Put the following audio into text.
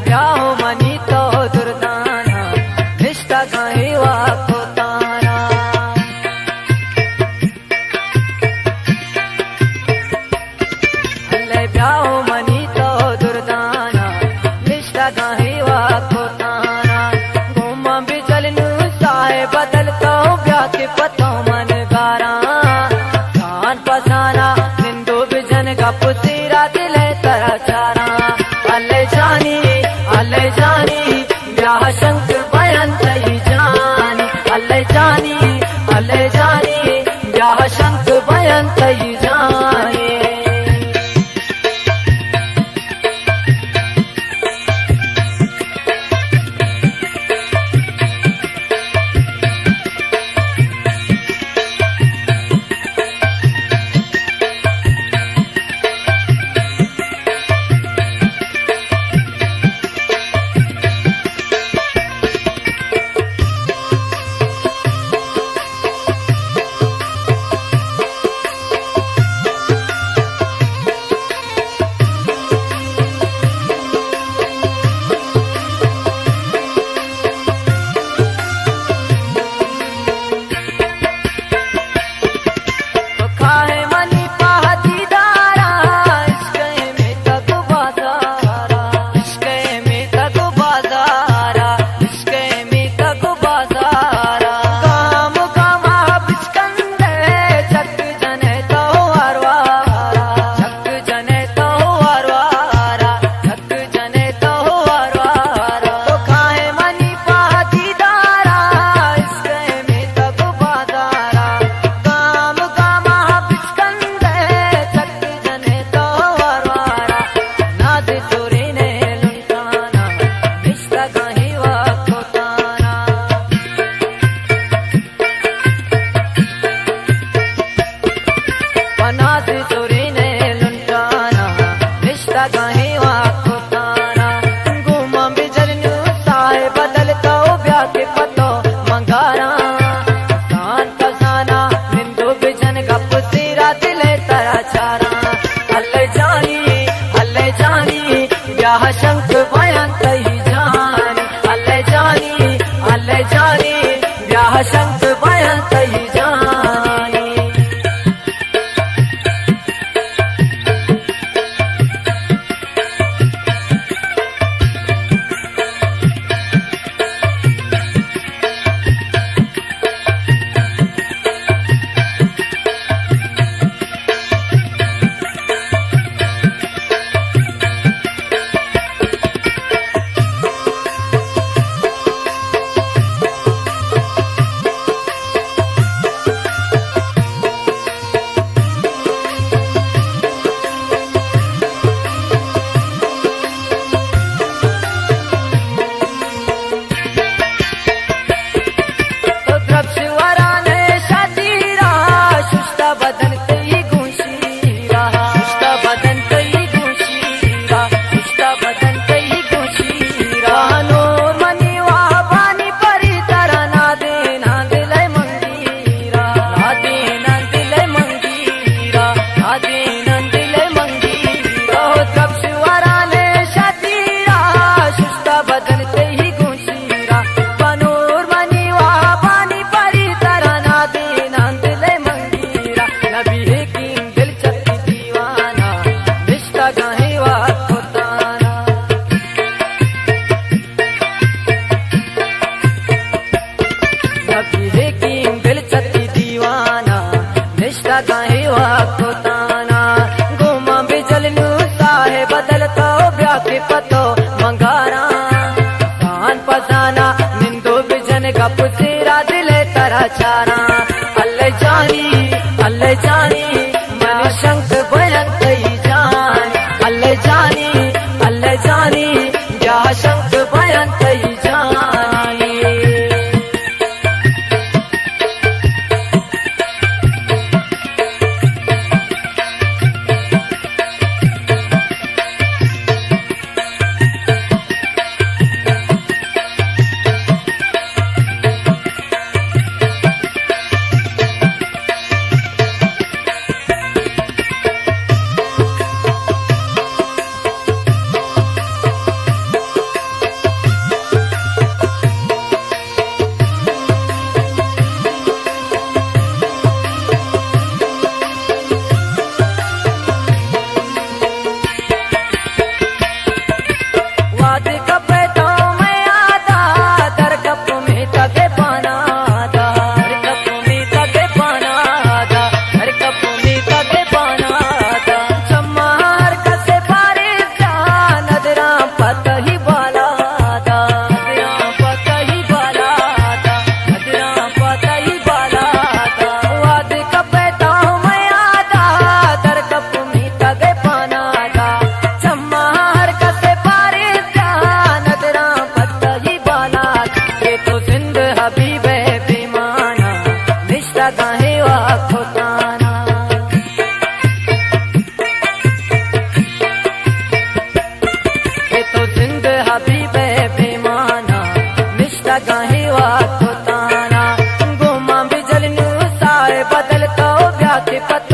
ब्याह मनी तो दुर्दाना रिश्ता कहीं वाको ताना अल्ले ब्याह मनी तो दुर्दाना रिश्ता कहीं वाको ताना घूमा भी चलनू साहे बदल तो ब्याह के पतों मन गारा कान पसाना निंदो बिजन का पुसीरा दिले तरा चारा अल्ले जानी ब्याह शंक बयान तई जानी अल्ले जानी ब्याह शंक बयान तई जानी ब्याह शंक बयान तई जानी अल्ले जानी ब्याह शंक बयान तई जानी पतो मंगारा कान पसाना निंदो बिजन का पुसीरा दिले तरा चारा अल्ले जानी मन शंक बयान तई जानी अल्ले जानी ब्याह शंक बयान तई जानी गाही वाको ताना घुमा बिजल नु साए बदल तो ब्याह के पता